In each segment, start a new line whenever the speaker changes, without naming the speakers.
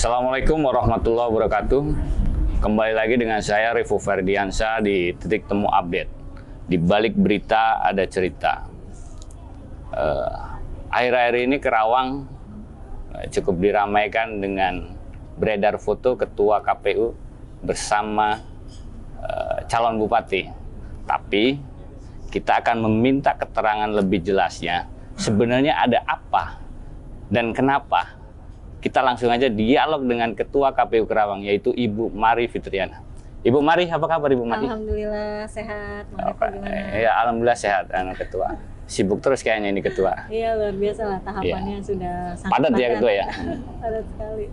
Assalamualaikum warahmatullahi wabarakatuh. Kembali lagi dengan saya Rivo Ferdiansyah di Titik Temu Update. Di balik berita ada cerita. Akhir-akhir ini Kerawang cukup diramaikan dengan beredar foto Ketua KPU bersama calon bupati. Tapi kita akan meminta keterangan lebih jelasnya. Sebenarnya ada apa dan kenapa? Kita langsung aja dialog dengan Ketua KPU Kerawang, yaitu Ibu Mari Fitriana. Ibu Mari, apa kabar Ibu Mari?
Alhamdulillah sehat. Gimana?
Ya, alhamdulillah sehat, Ketua. Sibuk terus kayaknya ini Ketua.
Iya, luar biasa lah tahapannya sudah sangat
padat ya Ketua ya.
Padat sekali.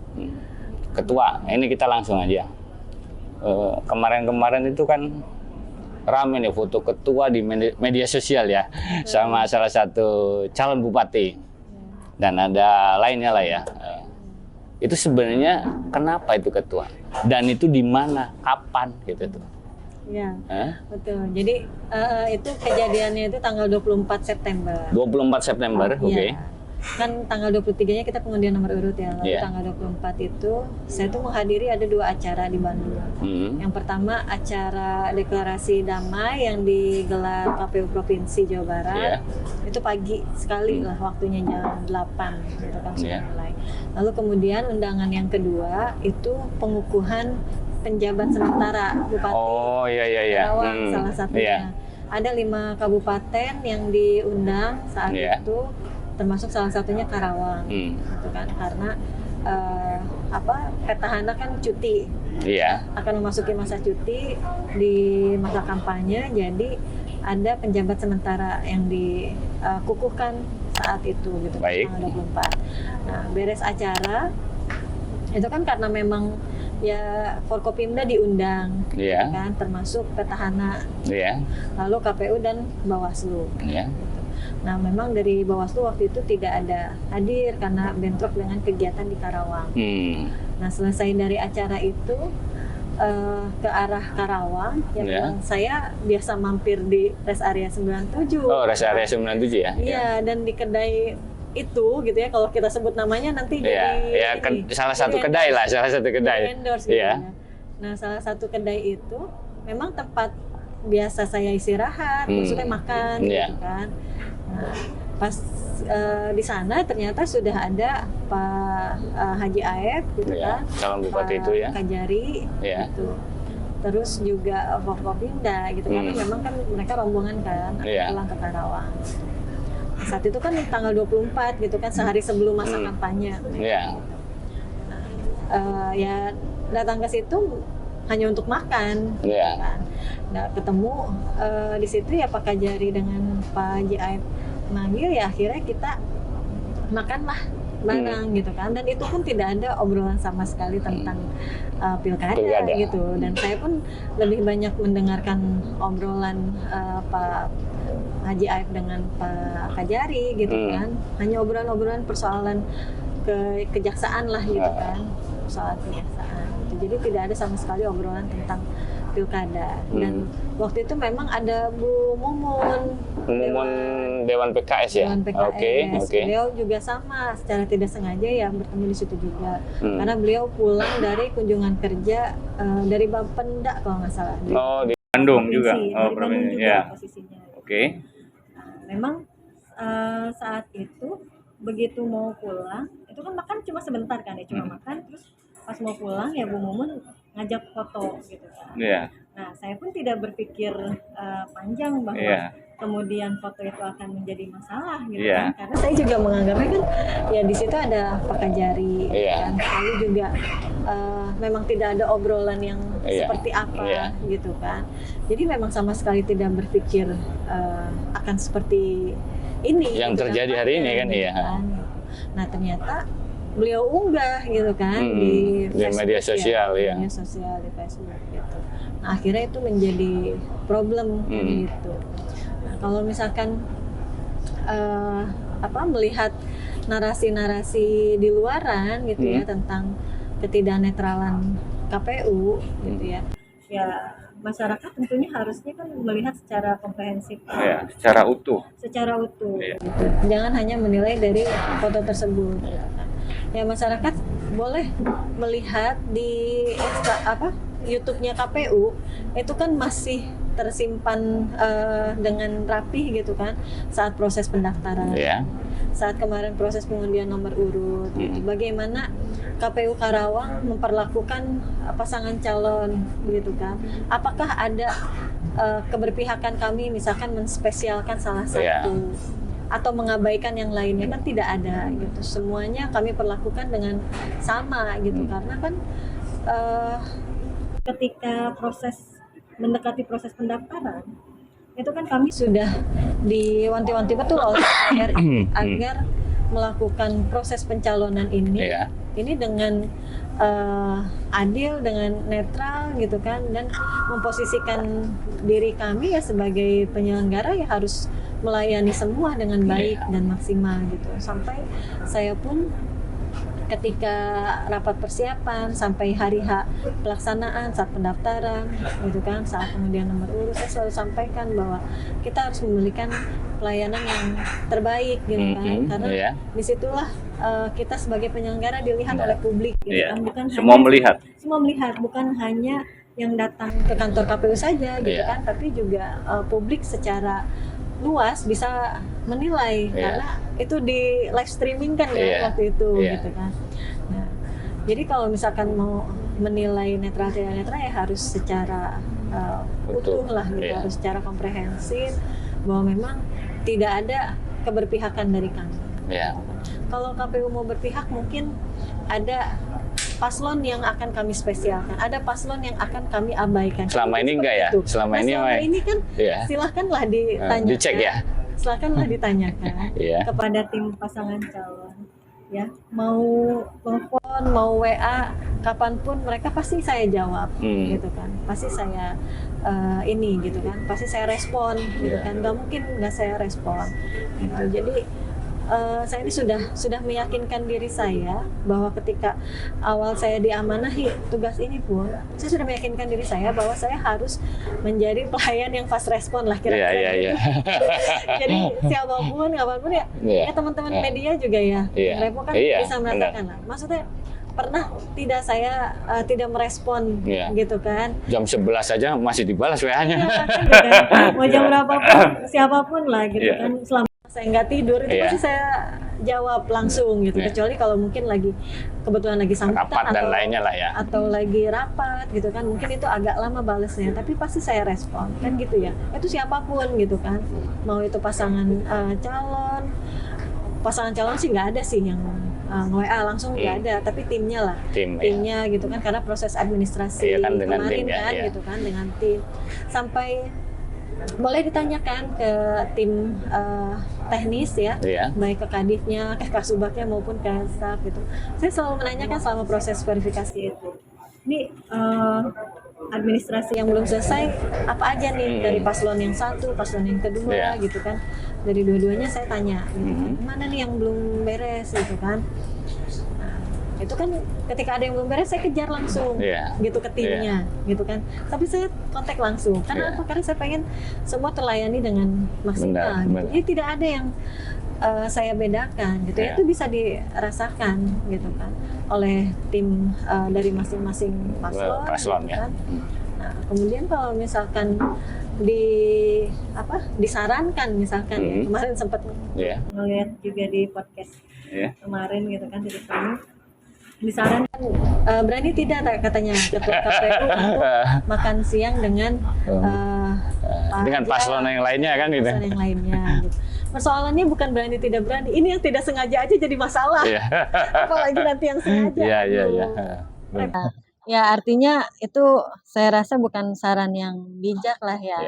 Ketua, ini kita langsung aja. Kemarin-kemarin itu kan rame nih foto Ketua di media sosial ya, sama salah satu calon bupati. Dan ada lainnya lah ya. Itu sebenarnya kenapa itu Ketua? Dan itu di mana, kapan gitu tuh?
Iya, betul. Jadi itu kejadiannya itu tanggal 24 September.
24 September, oke.
Ya. Kan tanggal 23-nya kita pengundian nomor urut ya. Lalu tanggal 24 itu saya tuh menghadiri ada 2 acara di Bandung. Yang pertama acara deklarasi damai yang digelar KPU Provinsi Jawa Barat. Itu pagi sekali lah, waktunya jam 8 gitu kan sudah mulai. Lalu kemudian undangan yang kedua itu pengukuhan penjabat sementara Bupati Kerawang salah satunya. Ada 5 kabupaten yang diundang saat itu, termasuk salah satunya Karawang, gitu kan, karena petahana kan cuti, akan memasuki masa cuti di masa kampanye, jadi ada penjabat sementara yang dikukuhkan saat itu, gitu, tanggal 24. Nah, beres acara itu kan karena memang ya Forkopimda diundang, kan, termasuk petahana, lalu KPU dan Bawaslu. Nah, memang dari Bawaslu waktu itu tidak ada hadir karena bentrok dengan kegiatan di Karawang. Nah, selesai dari acara itu ke arah Karawang, saya biasa mampir di rest area 97.
Oh, rest area 97 ya?
Iya, dan di kedai itu gitu ya, kalau kita sebut namanya nanti jadi
salah satu kedai lah, salah satu kedai.
Endorse, gitu ya. Nah, salah satu kedai itu memang tempat biasa saya istirahat, maksudnya makan, gitu kan. Nah, pas di sana ternyata sudah ada Pak Haji Aep, gitu kan,
calon bupati itu ya,
Kajari, gitu. Terus juga Forkopimda, gitu kan, memang kan mereka rombongan kan pulang ke Karawang. Saat itu kan tanggal 24 gitu kan, sehari sebelum masa kampanye. Ya datang ke situ hanya untuk makan, kan. Nah, ketemu di situ ya Pak Kajari dengan Pak Haji Aep manggil, ya akhirnya kita makanlah bareng, gitu kan, dan itu pun tidak ada obrolan sama sekali tentang pilkada gitu, dan saya pun lebih banyak mendengarkan obrolan Pak Haji Aep dengan Pak Kajari, gitu kan, hanya obrolan-obrolan persoalan kejaksaan lah, gitu kan, persoalan kejaksaan gitu. Jadi tidak ada sama sekali obrolan tentang pilkada. Dan waktu itu memang ada Bu Mumun
Dewan PKS ya.
Dewan PKS. Beliau juga sama, secara tidak sengaja ya bertemu di situ juga. Karena beliau pulang dari kunjungan kerja dari Bapenda kalau nggak salah.
Di Bandung juga.
Provinsi ya. Posisinya. Nah, memang saat itu begitu mau pulang, itu kan makan cuma sebentar kan ya, cuma makan, terus pas mau pulang ya Bu Mumun ngajak foto, gitu kan. Nah, saya pun tidak berpikir panjang bahwa kemudian foto itu akan menjadi masalah, gitu kan, karena saya juga menganggapnya kan ya di situ ada Pak Kajari, kan, lalu juga memang tidak ada obrolan yang seperti apa, gitu kan. Jadi memang sama sekali tidak berpikir akan seperti ini
yang
gitu
terjadi
kan,
hari ini kan,
kan. Nah, ternyata beliau unggah gitu kan di
media sosial,
media sosial, di Facebook gitu. Nah, akhirnya itu menjadi problem gitu. Nah, kalau misalkan melihat narasi-narasi di luaran gitu ya tentang ketidaknetralan KPU gitu ya. Ya, masyarakat tentunya harusnya kan melihat secara komprehensif,
secara utuh.
Gitu. Jangan hanya menilai dari foto tersebut. Ya, masyarakat boleh melihat di YouTube-nya KPU itu kan masih tersimpan dengan rapih gitu kan saat proses pendaftaran, saat kemarin proses pengundian nomor urut. Gitu. Bagaimana KPU Karawang memperlakukan pasangan calon gitu kan? Apakah ada keberpihakan kami misalkan menspesialkan salah satu atau mengabaikan yang lainnya? Kan tidak ada gitu. Semuanya kami perlakukan dengan sama gitu karena kan ketika mendekati proses pendaftaran itu kan kami sudah diwanti-wanti betul oleh RI agar melakukan proses pencalonan ini dengan adil, dengan netral gitu kan, dan memposisikan diri kami ya sebagai penyelenggara ya harus melayani semua dengan baik dan maksimal gitu. Sampai saya pun ketika rapat persiapan sampai hari H pelaksanaan saat pendaftaran gitu kan, saat pengundian nomor urut, saya selalu sampaikan bahwa kita harus memberikan pelayanan yang terbaik gitu kan, karena disitulah kita sebagai penyelenggara dilihat oleh publik gitu kan, bukan
semua
melihat bukan hanya yang datang ke kantor KPU saja gitu kan, tapi juga publik secara luas bisa menilai karena itu di live streaming kan waktu itu gitu kan. Nah, jadi kalau misalkan mau menilai netral tidak netral ya harus secara utuh lah gitu, harus secara komprehensif bahwa memang tidak ada keberpihakan dari kami. Kalau KPU mau berpihak mungkin ada paslon yang akan kami spesialkan, ada paslon yang akan kami abaikan.
Selama ini enggak ya? Selama ini
kan silahkanlah ditanyakan.
Dicek ya.
Silakanlah ditanyakan kepada tim pasangan calon. Ya, mau telepon, mau WA, kapanpun mereka pasti saya jawab, gitu kan. Pasti saya gitu kan. Pasti saya respon, gitu kan. Gak mungkin nggak saya respon. Gitu. Jadi saya ini sudah meyakinkan diri saya bahwa ketika awal saya diamanahi tugas ini pun saya sudah meyakinkan diri saya bahwa saya harus menjadi pelayan yang fast respon lah kira-kira. Jadi siapapun, kapanpun ya teman-teman media juga ya, Repo kan bisa merasakan lah. Maksudnya pernah tidak saya tidak merespon gitu kan.
Jam 11 aja masih dibalas WA-nya.
Kan, gitu kan. Mau jam berapapun, siapapun lah gitu kan. Selama saya nggak tidur itu pasti saya jawab langsung gitu, kecuali kalau mungkin lagi kebetulan lagi sambutan
dan lainnya lah ya,
atau lagi rapat gitu kan, mungkin itu agak lama balesnya, tapi pasti saya respon kan gitu ya. Itu siapapun gitu kan, mau itu pasangan calon sih nggak ada sih yang nge-WA langsung, nggak ada, tapi timnya lah, timnya gitu kan, karena proses administrasi
kan dengan
kemarin
tim,
kan gitu kan, dengan tim sampai boleh ditanyakan ke tim teknis baik ke kadifnya, ke kasubagnya maupun ke staf gitu. Saya selalu menanyakan selama proses verifikasi itu. Ini administrasi yang belum selesai apa aja nih dari paslon yang satu, paslon yang kedua gitu kan. Dari dua-duanya saya tanya gitu kan. Mana nih yang belum beres gitu kan. Itu kan ketika ada yang belum beres saya kejar langsung gitu ke timnya gitu kan, tapi saya kontak langsung karena apa? Karena saya pengen semua terlayani dengan maksimal gitu. Jadi tidak ada yang saya bedakan gitu itu bisa dirasakan gitu kan oleh tim dari masing-masing paslon gitu kan. Nah, kemudian kalau misalkan disarankan misalkan kemarin sempat ngeliat juga di podcast kemarin gitu kan di disarankan berani tidak katanya ketua KPU untuk makan siang dengan
paslon yang lainnya kan gitu.
Paslon yang lainnya. Gitu. Persoalannya bukan berani tidak berani, ini yang tidak sengaja aja jadi masalah. Apalagi nanti yang sengaja. Ya artinya itu saya rasa bukan saran yang bijak lah ya,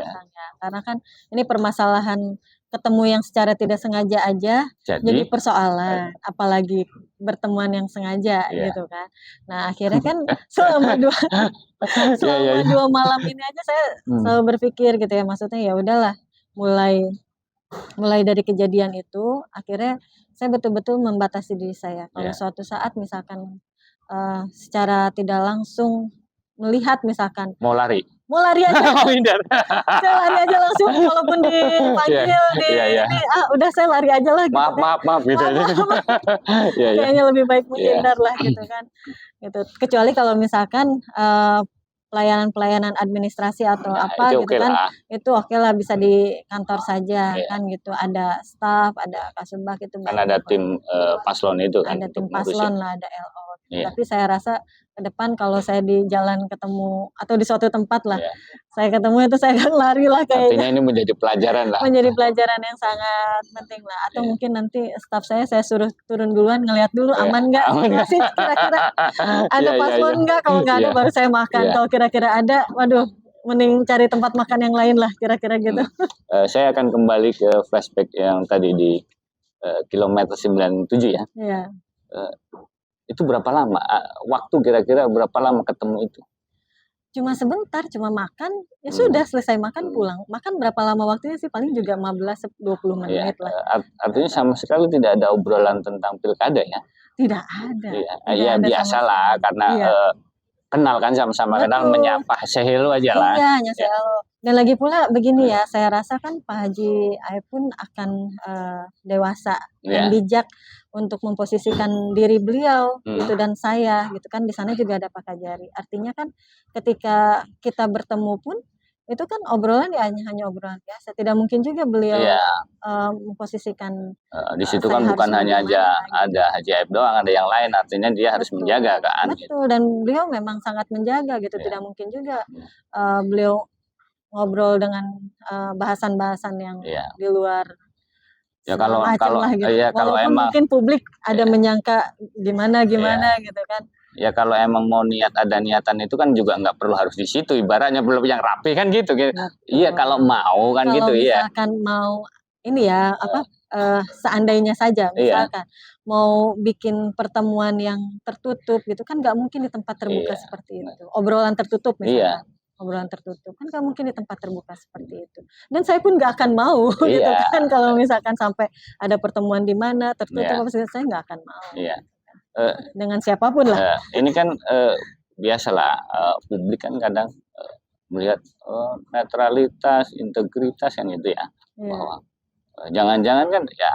karena kan ini permasalahan ketemu yang secara tidak sengaja aja jadi persoalan, apalagi bertemuan yang sengaja gitu kan. Nah akhirnya kan selama dua malam ini aja saya selalu berpikir gitu ya, maksudnya ya udahlah, mulai dari kejadian itu akhirnya saya betul-betul membatasi diri saya. Kalau suatu saat misalkan secara tidak langsung melihat misalkan
mau lari
mau lari aja.
Minder.
Saya lari aja langsung, walaupun dipanggil
Iya.
ini, udah saya lari aja lah. Gitu.
Maaf gitu aja. Iya.
Kayaknya lebih baik menghindar lah gitu kan. Gitu. Kecuali kalau misalkan pelayanan administrasi atau apa gitu kan, itu oke lah, bisa di kantor saja kan gitu. Ada staf, ada kasubag itu.
Kan ada tim paslon itu kan.
Ada tim paslon lah, ada LO. Tapi saya rasa ke depan kalau saya di jalan ketemu atau di suatu tempat lah, saya ketemu itu saya akan lari lah kayaknya.
Artinya ini menjadi pelajaran lah.
Menjadi pelajaran yang sangat penting lah. Atau mungkin nanti staf saya suruh turun duluan, ngelihat dulu aman nggak, masih kira-kira ada paslon nggak. Kalau nggak ada baru saya makan. Kalau kira-kira ada, waduh, mending cari tempat makan yang lain lah, kira-kira gitu.
Saya akan kembali ke flashback yang tadi di kilometer 97 ya.
Iya.
Itu berapa lama? Waktu kira-kira berapa lama ketemu itu?
Cuma sebentar, cuma makan, ya sudah selesai makan pulang. Makan berapa lama waktunya sih? Paling juga 15-20 menit lah.
Artinya sama sekali tidak ada obrolan tentang pilkada ya?
Tidak ada.
Iya biasalah, karena kenal kan, sama-sama kenal, menyapa sehelo aja lah.
Iya, hanya sehelo. Dan lagi pula begini ya, saya rasa kan Pak Haji Aep pun akan dewasa dan bijak untuk memposisikan diri beliau gitu, dan saya gitu kan. Di sana juga ada Pak Kajari. Artinya kan ketika kita bertemu pun itu kan obrolan ya hanya obrolan biasa. Tidak mungkin juga beliau memposisikan
di situ kan bukan hanya aja ada Haji Aep doang, ada yang lain. Artinya dia harus menjaga kan.
Betul, dan beliau memang sangat menjaga gitu. Tidak mungkin juga beliau ngobrol dengan bahasan-bahasan yang di luar.
Ya kalau
lah, gitu.
kalau emang
mungkin publik ada menyangka gimana gitu kan.
Ya kalau emang mau ada niatan itu kan juga nggak perlu harus di situ, ibaratnya belum yang rapi kan gitu. Iya kalau mau kan gitu ya. Kalau
misalkan mau ini ya seandainya saja misalkan mau bikin pertemuan yang tertutup gitu kan, nggak mungkin di tempat terbuka seperti itu. Obrolan tertutup misalkan. Obrolan tertutup kan nggak mungkin di tempat terbuka seperti itu, dan saya pun nggak akan mau gitu kan kalau misalkan sampai ada pertemuan di mana tertutup, saya nggak akan mau dengan siapapun lah.
Ini kan biasalah, publik kan kadang melihat netralitas, integritas kan itu ya, bahwa jangan-jangan kan ya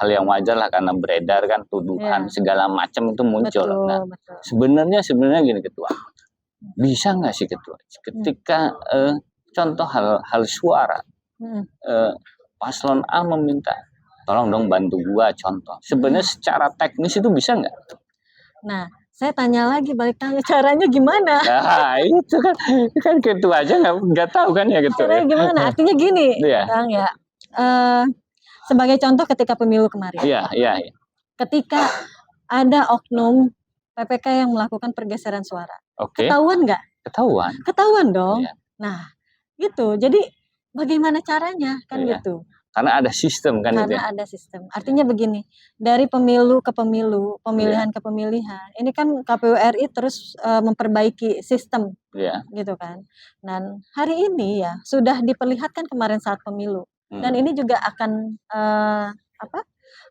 hal yang wajar lah, karena beredar kan tuduhan segala macam itu muncul. Betul. Sebenarnya gini Ketua, bisa nggak sih Ketua, ketika contoh hal suara, paslon A meminta tolong dong bantu gua contoh, sebenarnya secara teknis itu bisa nggak?
Nah, saya tanya lagi, balik tanya caranya gimana?
Nah itu kan Ketua aja nggak tahu kan ya Ketua.
Caranya gimana? Artinya gini, Bang ya. Sebagai contoh ketika pemilu kemarin.
Iya.
Ketika ada oknum PPK yang melakukan pergeseran suara. Ketahuan nggak? Ketahuan dong. Nah, gitu. Jadi bagaimana caranya kan gitu?
Karena ada sistem kan.
Karena ada sistem. Artinya begini, dari pemilu ke pemilu, pemilihan ke pemilihan, ini kan KPU RI terus memperbaiki sistem, gitu kan. Dan hari ini ya sudah diperlihatkan kemarin saat pemilu, dan ini juga akan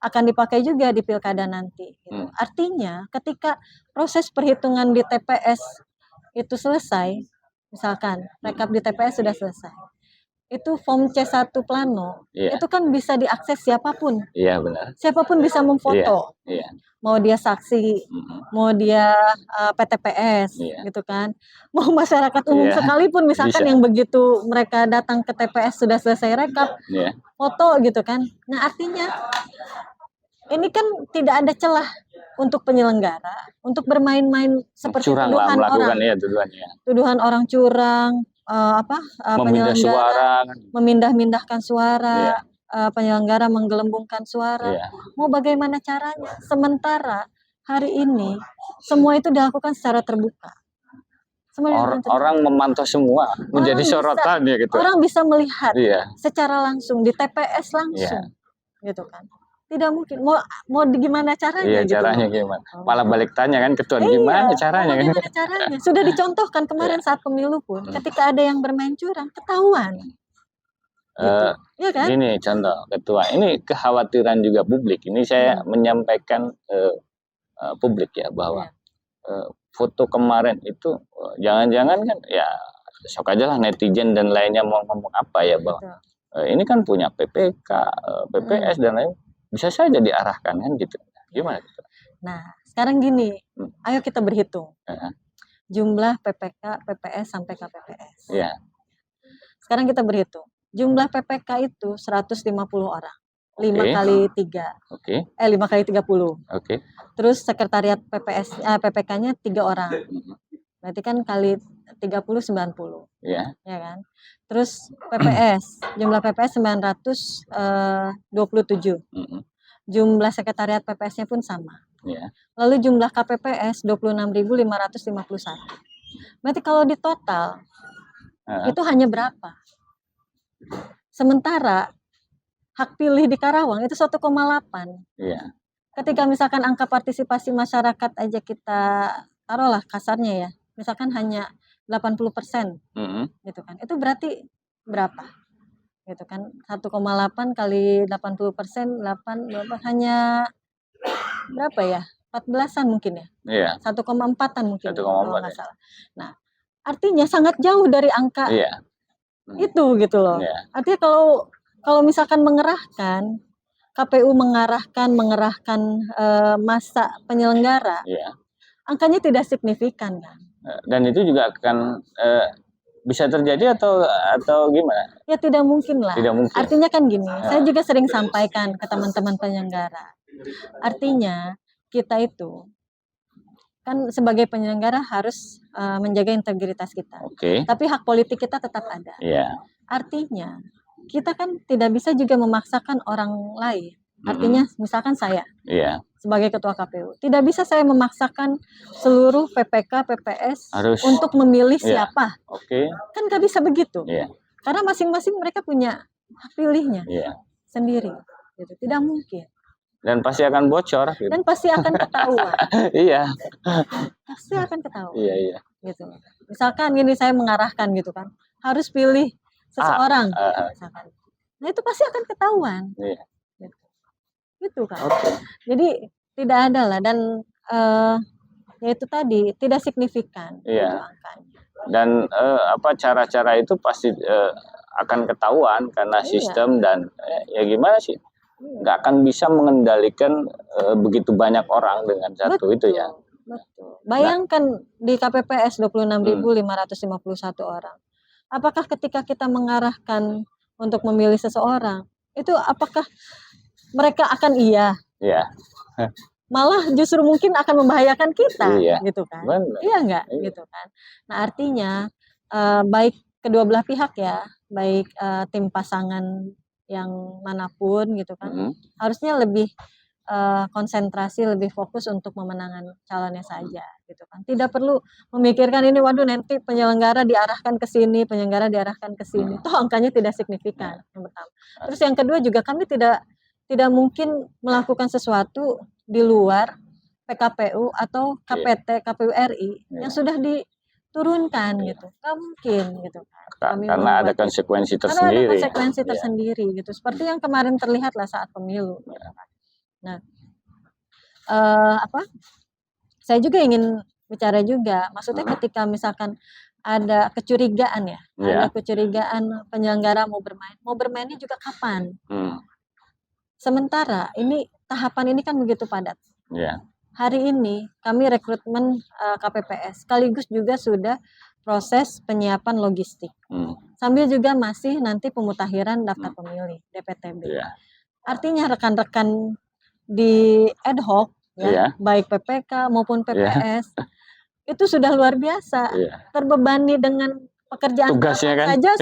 akan dipakai juga di pilkada nanti. Gitu. Artinya ketika proses perhitungan di TPS itu selesai, misalkan rekap di TPS sudah selesai, itu form C1 plano, itu kan bisa diakses siapapun.
Iya benar.
Siapapun bisa memfoto. Mau dia saksi, mau dia PTPS, gitu kan. Mau masyarakat umum sekalipun, misalkan yang begitu mereka datang ke TPS sudah selesai rekap, foto gitu kan. Nah artinya ini kan tidak ada celah untuk penyelenggara untuk bermain-main seperti tuduhan orang. Tuduhan orang curang. Penyelenggara memindah-mindahkan suara, penyelenggara menggelembungkan suara. Mau bagaimana caranya? Sementara hari ini semua itu dilakukan secara terbuka.
Orang memantau semua, menjadi sorotan ya gitu.
Orang bisa melihat secara langsung di TPS langsung, gitu kan. Tidak mungkin. Mau gimana caranya?
Caranya gimana? Malah balik tanya kan Ketua, gimana caranya?
Gimana caranya? Sudah dicontohkan kemarin saat pemilu pun, ketika ada yang bermain curang, ketahuan. Gitu. Kan?
Ini contoh Ketua, ini kekhawatiran juga publik. Ini saya menyampaikan publik ya, bahwa foto kemarin itu jangan-jangan kan ya besok aja lah netizen dan lainnya mau ngomong apa ya, bahwa ini kan punya PPK, PPS dan lain, bisa saja diarahkan kan gitu. Gimana?
Nah, sekarang gini, ayo kita berhitung. Jumlah PPK, PPS sampai KPPS.
Iya.
Sekarang kita berhitung. Jumlah PPK itu 150 orang. 5 kali 3. 5 kali 30. Terus sekretariat PPK-nya 3 orang. Berarti kan kali 30 90.
Iya.
Ya kan? Terus PPS, jumlah PPS 927. Jumlah sekretariat PPS-nya pun sama.
Yeah.
Lalu jumlah KPPS 26.551. Berarti kalau di total itu hanya berapa? Sementara hak pilih di Karawang itu 1,8.
Yeah.
Ketika misalkan angka partisipasi masyarakat aja kita taruhlah kasarnya ya, misalkan hanya 80%, gitu kan? Itu berarti berapa? Gitu kan? 1,8 kali 80%, 8 hanya berapa ya? 14-an mungkin ya?
Iya.
1,4-an mungkin.
1,4
kalau nggak salah. Nah, artinya sangat jauh dari angka itu gitu loh. Artinya kalau misalkan mengerahkan, KPU mengerahkan masa penyelenggara, angkanya tidak signifikan kan?
Dan itu juga akan bisa terjadi atau gimana?
Ya tidak mungkin lah.
Tidak mungkin.
Artinya kan gini, saya juga sering sampaikan ke teman-teman penyelenggara. Artinya kita itu kan sebagai penyelenggara harus menjaga integritas kita. Tapi hak politik kita tetap ada. Artinya kita kan tidak bisa juga memaksakan orang lain. Artinya misalkan saya sebagai ketua KPU, tidak bisa saya memaksakan seluruh PPK, PPS untuk memilih siapa. Kan nggak bisa begitu. Karena masing-masing mereka punya hak pilihnya sendiri. Gitu. Tidak mungkin.
Dan pasti akan bocor. Gitu.
Dan pasti akan ketahuan.
Iya.
Pasti akan ketahuan.
Iya.
Gitu. Misalkan gini saya mengarahkan gitu kan, harus pilih seseorang. Misalkan. Nah itu pasti akan ketahuan. Gitu kan. Jadi tidak ada lah, dan ya itu tadi tidak signifikan gitu angkanya. Dan
cara-cara itu pasti akan ketahuan karena sistem dan ya gimana sih, nggak akan bisa mengendalikan begitu banyak orang dengan satu itu ya.
Betul. Bayangkan di KPPS 26.551 orang. Apakah ketika kita mengarahkan untuk memilih seseorang, itu apakah mereka akan iya? Malah justru mungkin akan membahayakan kita, gitu kan? Iya enggak, gitu kan? Nah artinya baik kedua belah pihak ya, baik tim pasangan yang manapun gitu kan, harusnya lebih konsentrasi, lebih fokus untuk memenangkan calonnya saja, gitu kan? Tidak perlu memikirkan ini, waduh nanti penyelenggara diarahkan ke sini, penyelenggara diarahkan ke sini, toh angkanya tidak signifikan. Yang pertama. Terus yang kedua juga kami tidak mungkin melakukan sesuatu di luar PKPU atau KPT KPU RI yang sudah diturunkan gitu, nggak mungkin gitu kan.
Karena ada konsekuensi tersendiri.
Karena ada konsekuensi tersendiri gitu, seperti yang kemarin terlihat lah saat pemilu. Gitu kan. Nah, saya juga ingin bicara juga, maksudnya ketika misalkan ada kecurigaan ya, ada kecurigaan penyelenggara mau bermainnya juga kapan? Sementara ini tahapan ini kan begitu padat. Hari ini kami rekrutmen KPPS, sekaligus juga sudah proses penyiapan logistik. Sambil juga masih nanti pemutakhiran daftar pemilih DPTB. Artinya rekan-rekan di ad hoc baik PPK maupun PPS itu sudah luar biasa, terbebani dengan pekerjaan
tugasnya kan
saja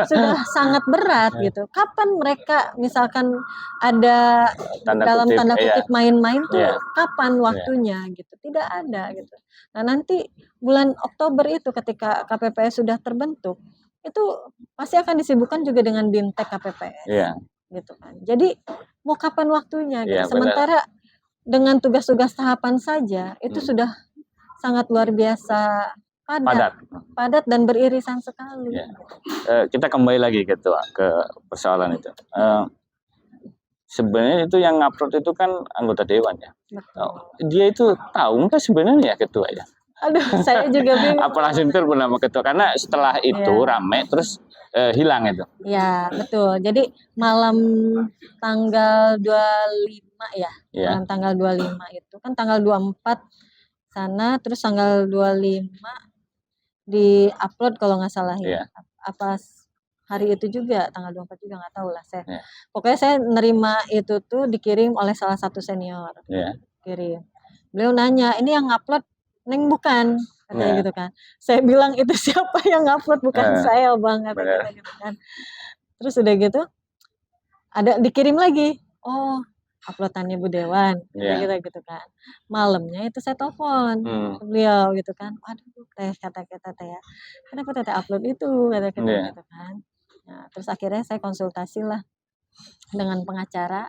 sudah sangat berat gitu. Kapan mereka misalkan ada dalam tanda kutip main-main tuh kapan waktunya gitu? Tidak ada gitu. Nah nanti bulan Oktober itu ketika KPPS sudah terbentuk, itu pasti akan disibukkan juga dengan Bintek KPPS. Gitu kan. Jadi mau kapan waktunya gitu. Sementara dengan tugas-tugas tahapan saja itu sudah sangat luar biasa padat dan beririsan sekali.
Kita kembali lagi ke persoalan itu. Sebenarnya itu yang ngupload itu kan anggota dewan ya. Dia itu tahu nggak sebenarnya ketua ya?
Aduh, saya juga bingung.
Apa langsung telepon sama ketua? Karena setelah itu rame terus hilang itu.
Ya, betul. Jadi malam tanggal 25 ya.
Iya.
Malam tanggal 25 itu kan tanggal 24 sana, terus tanggal 25 di-upload kalau nggak salah ya.
Iya.
Apa hari itu juga, tanggal 24 juga nggak tahu lah saya.
Iya.
Pokoknya saya nerima itu tuh dikirim oleh salah satu senior.
Iya.
Kirim. Beliau nanya, "Ini yang upload Neng bukan?" Katanya
Iya.
gitu kan. Saya bilang, "Itu siapa yang upload? Bukan saya, Bang," katanya gitu kan. Terus udah gitu ada dikirim lagi, "Oh, uploadannya Bu Dewan,"
Iya.
gitu kan. Malamnya itu saya telepon ke
Hmm.
beliau gitu kan, "Waduh Teh," kata kita Teh ya, "kenapa Teteh upload itu?" Kata kita
Iya.
gitu kan. Nah, terus akhirnya saya konsultasi lah dengan pengacara,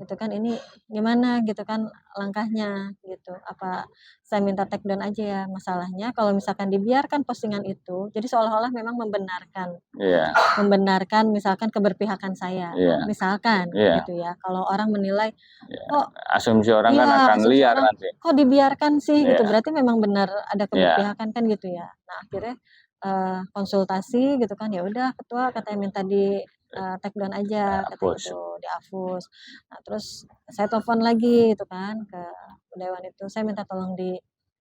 gitu kan, "Ini gimana gitu kan langkahnya," gitu. "Apa saya minta take down aja ya?" Masalahnya kalau misalkan dibiarkan postingan itu, jadi seolah-olah memang membenarkan.
Iya.
Membenarkan misalkan keberpihakan saya.
Iya.
Misalkan
Iya.
gitu ya. Kalau orang menilai,
Iya.
"Kok
Asumsi orang kan
iya,
akan
asumsi
liar
orang,
nanti.
kok dibiarkan sih?" Gitu.
Iya.
Berarti memang benar ada
Iya.
keberpihakan kan gitu ya. Nah, akhirnya konsultasi gitu kan, "Ya udah ketua," katanya, "minta di take down aja," katanya
Dihapus.
gitu, dihapus. Nah, terus saya telepon lagi gitu kan ke dewan itu, "Saya minta tolong di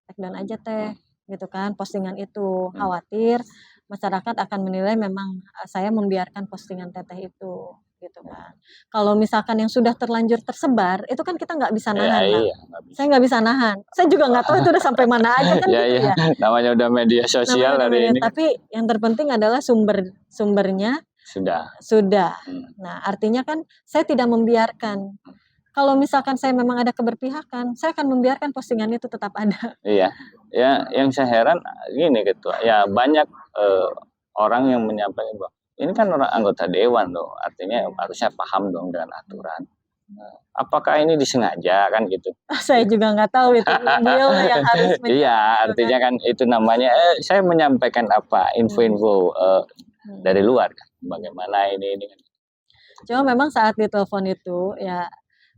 take down aja Teh," gitu kan, postingan itu. Khawatir masyarakat akan menilai memang saya membiarkan postingan Teteh itu, gitu kan. Kalau misalkan yang sudah terlanjur tersebar, itu kan kita nggak bisa nahan, Bang.
Iya, nggak bisa.
Saya nggak bisa nahan. Saya juga nggak tahu itu udah sampai mana aja kan
Iya,
gitu
iya.
ya.
Namanya udah media sosial
Namanya udah
hari
media,
ini.
tapi yang terpenting adalah sumbernya
Sudah.
Nah, artinya kan saya tidak membiarkan. Kalau misalkan saya memang ada keberpihakan, saya akan membiarkan postingan itu tetap ada.
Iya. Ya, yang saya heran gini ketua, ya banyak orang yang menyampaikan bahwa ini kan orang anggota dewan loh, artinya harusnya paham dong dengan aturan. Apakah ini disengaja kan gitu?
Saya juga nggak tahu itu, beliau lah yang harus
Iya, artinya kan itu namanya saya menyampaikan apa info-info dari luar kan, bagaimana ini kan.
Cuma memang saat ditelepon itu ya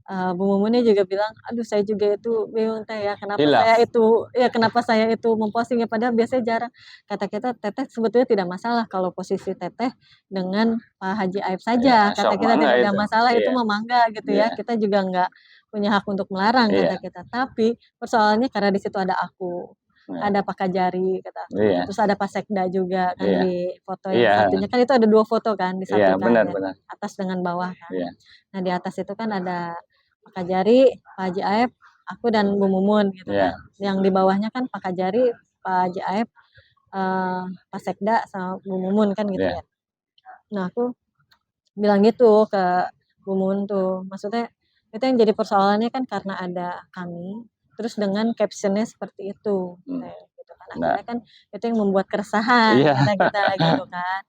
Bu Mumunnya juga bilang, "Aduh saya juga itu bingung Teh ya, kenapa saya itu mempostingnya padahal biasanya jarang." Kata kita, "Teteh sebetulnya tidak masalah kalau posisi Teteh dengan Pak Haji Aib saja."
Ya,
Kata
sok
kita,
mangga
"Tidak ada
itu.
masalah, itu
Iya.
mah mangga gitu ya.
Iya.
Kita juga nggak punya hak untuk melarang," kata
Iya.
kita. Tapi persoalannya karena di situ ada aku, ada Pak Kajari kata aku,
Iya.
terus ada Pak Sekda juga kan
Iya.
di foto yang
Iya.
satunya, kan itu ada 2 foto kan
Iya,
disatukan ya,
benar.
atas dengan bawah kan.
Iya.
Nah, di atas itu kan ada Pak Kajari, Pak Haji Aib, aku dan Bu Mumun gitu
Iya.
kan. Yang di bawahnya kan Pak Kajari, Pak Haji Aib, Pak Sekda sama Bu Mumun kan gitu
Iya.
ya. Nah, aku bilang gitu ke Bu Mumun tuh, maksudnya itu yang jadi persoalannya kan karena ada kami, terus dengan caption-nya seperti itu, gitu kan. Akhirnya kan itu yang membuat keresahan
Iya.
kata kita gitu kan.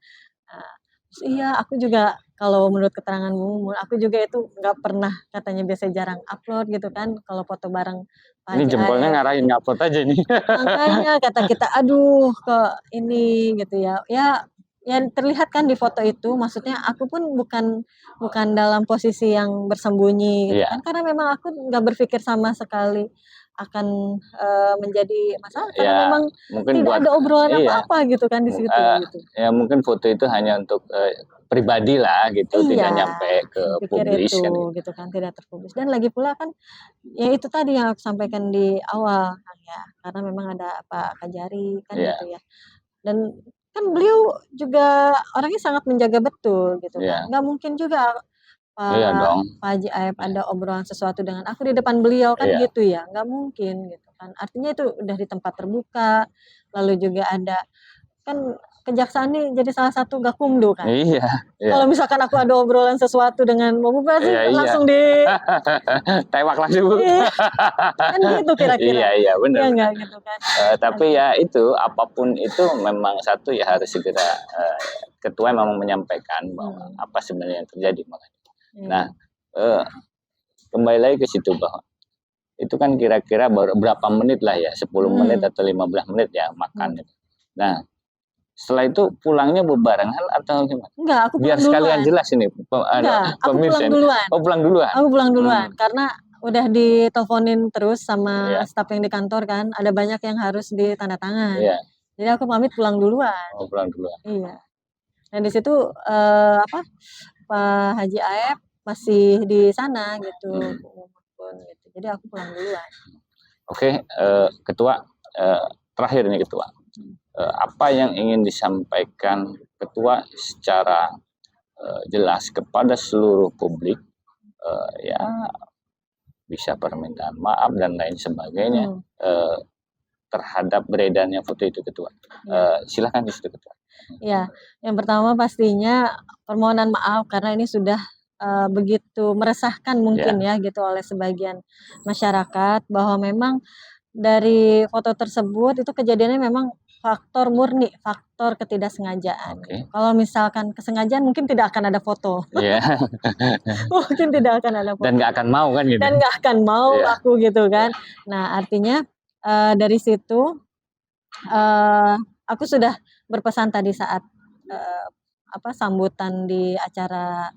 Nah, terus iya aku juga kalau menurut keterangan Bu Mumun, aku juga itu nggak pernah katanya biasanya jarang upload gitu kan, kalau foto bareng Pak
Ini
Haji
jempolnya
Aib
ngarahin
gitu.
ngupload aja nih.
Makanya kata kita, "Aduh kok ini," gitu ya. Ya terlihat kan di foto itu, maksudnya aku pun bukan dalam posisi yang bersembunyi gitu
Iya.
kan, karena memang aku nggak berpikir sama sekali akan menjadi masalah karena
Ya,
memang
mungkin
tidak
buat
ada obrolan
iya.
apa-apa gitu kan di situ gitu.
Ya mungkin foto itu hanya untuk pribadi lah gitu, tidak
Iya,
nyampe ke
saya pikir
publis
itu
kan gitu.
gitu kan, tidak terpublis. Dan lagi pula kan ya itu tadi yang aku sampaikan di awal kan ya, karena memang ada Pak Kajari kan
Iya.
gitu ya. Dan kan beliau juga orangnya sangat menjaga betul gitu kan.
Iya.
Nggak mungkin juga
Iya dong.
Pak Haji Aib ada obrolan sesuatu dengan aku di depan beliau kan
Iya.
gitu ya, nggak mungkin gitu kan. Artinya itu udah di tempat terbuka, lalu juga ada kan kejaksaan ini jadi salah satu gakumdu kan.
Iya.
Kalau misalkan aku ada obrolan sesuatu dengan Bobo pasti
Iya.
langsung di
tewak langsung Bu.
Iya, kan gitu kira-kira.
Iya, benar.
Iya nggak gitu kan.
Tapi ya itu apapun itu memang satu ya harus segera ketua memang menyampaikan bahwa apa sebenarnya yang terjadi makanya. Nah, kembali lagi ke situ bahwa itu kan kira-kira berapa menit lah ya, 10 menit atau 15 menit ya makan. Nah, setelah itu pulangnya bebarengan atau gimana?
Enggak, aku pulang
Biar
duluan.
sekalian jelas ini
Enggak, aku pulang
pemirsa ini.
duluan.
Oh, pulang duluan.
Aku pulang duluan karena udah diteleponin terus sama
Iya.
staf yang di kantor kan, ada banyak yang harus ditandatangan.
Iya.
Jadi aku pamit pulang duluan.
Oh, pulang duluan.
Iya. Dan di situ apa, Pak Haji Aep masih di sana gitu, gitu. Jadi aku pulang duluan.
Oke, Ketua, terakhir nih Ketua, apa yang ingin disampaikan Ketua secara jelas kepada seluruh publik, ya bisa permintaan maaf dan lain sebagainya terhadap beredarnya foto itu Ketua. Silakan di situ Ketua.
Ya, yang pertama pastinya permohonan maaf karena ini sudah begitu meresahkan mungkin ya gitu oleh sebagian masyarakat, bahwa memang dari foto tersebut itu kejadiannya memang faktor murni, faktor ketidaksengajaan. Kalau misalkan kesengajaan mungkin tidak akan ada foto.
Iya.
Mungkin tidak akan ada foto.
Dan nggak akan mau kan gitu.
Dan nggak akan mau aku gitu kan. Nah, artinya dari situ aku sudah berpesan tadi saat sambutan di acara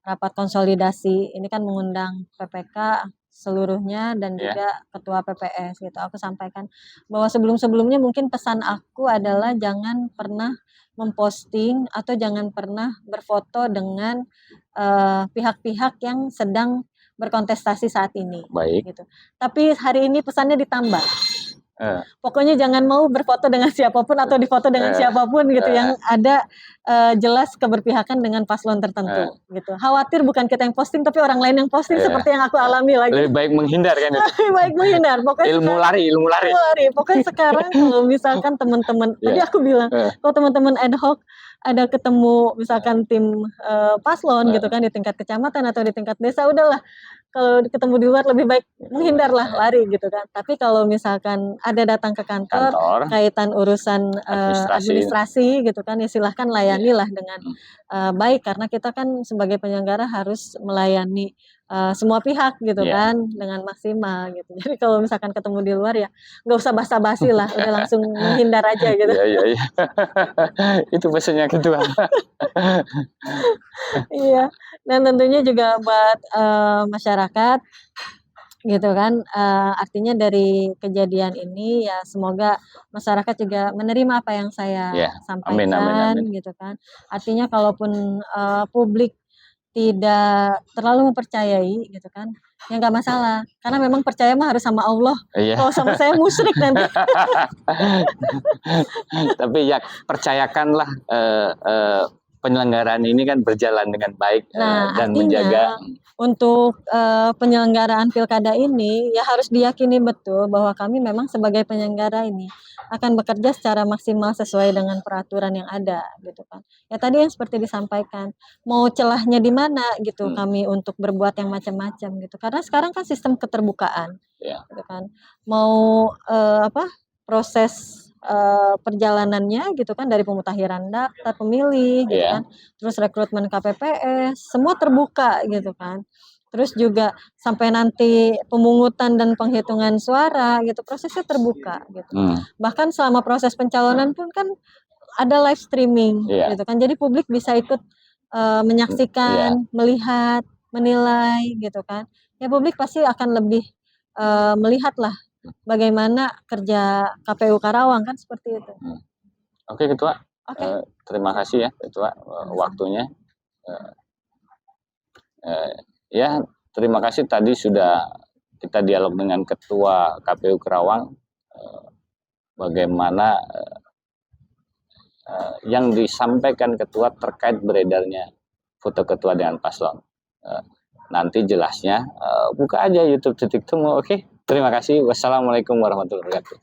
rapat konsolidasi ini kan mengundang PPK seluruhnya dan juga ketua PPS gitu. Aku sampaikan bahwa sebelum-sebelumnya mungkin pesan aku adalah jangan pernah memposting atau jangan pernah berfoto dengan pihak-pihak yang sedang berkontestasi saat ini.
Baik.
Gitu. Tapi hari ini pesannya ditambah. Pokoknya jangan mau berfoto dengan siapapun atau difoto dengan siapapun gitu yang ada jelas keberpihakan dengan paslon tertentu gitu. Khawatir bukan kita yang posting tapi orang lain yang posting seperti yang aku alami lagi.
Lebih baik menghindar kan?
Lebih baik menghindar. Pokoknya
ilmu lari.
Pokoknya sekarang kalau misalkan teman-teman tadi aku bilang kalau teman-teman ad hoc ada ketemu misalkan tim paslon gitu kan di tingkat kecamatan atau di tingkat desa, udahlah kalau ketemu di luar lebih baik menghindarlah, lari gitu kan. Tapi kalau misalkan ada datang ke kantor kaitan urusan administrasi gitu kan, ya silahkan layanilah dengan baik karena kita kan sebagai penyelenggara harus melayani semua pihak gitu kan dengan maksimal gitu. Jadi kalau misalkan ketemu di luar ya nggak usah basa-basi lah, udah langsung menghindar aja gitu.
Iya. Itu pesannya Ketua.
Iya, dan tentunya juga buat masyarakat gitu kan, artinya dari kejadian ini ya semoga masyarakat juga menerima apa yang saya sampaikan. Amin. Gitu kan. Artinya kalaupun publik tidak terlalu mempercayai gitu kan, ya nggak masalah karena memang percaya mah harus sama Allah. Kalau sama saya musyrik nanti.
Tapi ya percayakanlah penyelenggaraan ini kan berjalan dengan baik dan menjaga.
Untuk penyelenggaraan pilkada ini ya harus diyakini betul bahwa kami memang sebagai penyelenggara ini akan bekerja secara maksimal sesuai dengan peraturan yang ada gitu kan. Ya tadi yang seperti disampaikan, mau celahnya di mana gitu kami untuk berbuat yang macam-macam gitu. Karena sekarang kan sistem keterbukaan. Gitu kan. Mau proses perjalanannya gitu kan dari pemutakhiran daftar pemilih gitu kan, terus rekrutmen KPPS semua terbuka gitu kan, terus juga sampai nanti pemungutan dan penghitungan suara gitu prosesnya terbuka gitu. Bahkan selama proses pencalonan pun kan ada live streaming gitu kan, jadi publik bisa ikut menyaksikan, melihat, menilai gitu kan. Ya publik pasti akan lebih melihat lah bagaimana kerja KPU Karawang kan seperti itu.
Oke Ketua, terima kasih ya Ketua waktunya. Ya terima kasih tadi sudah kita dialog dengan Ketua KPU Karawang bagaimana yang disampaikan Ketua terkait beredarnya foto Ketua dengan paslon. Nanti jelasnya buka aja YouTube Titik Temu. Oke. Terima kasih. Wassalamualaikum warahmatullahi wabarakatuh.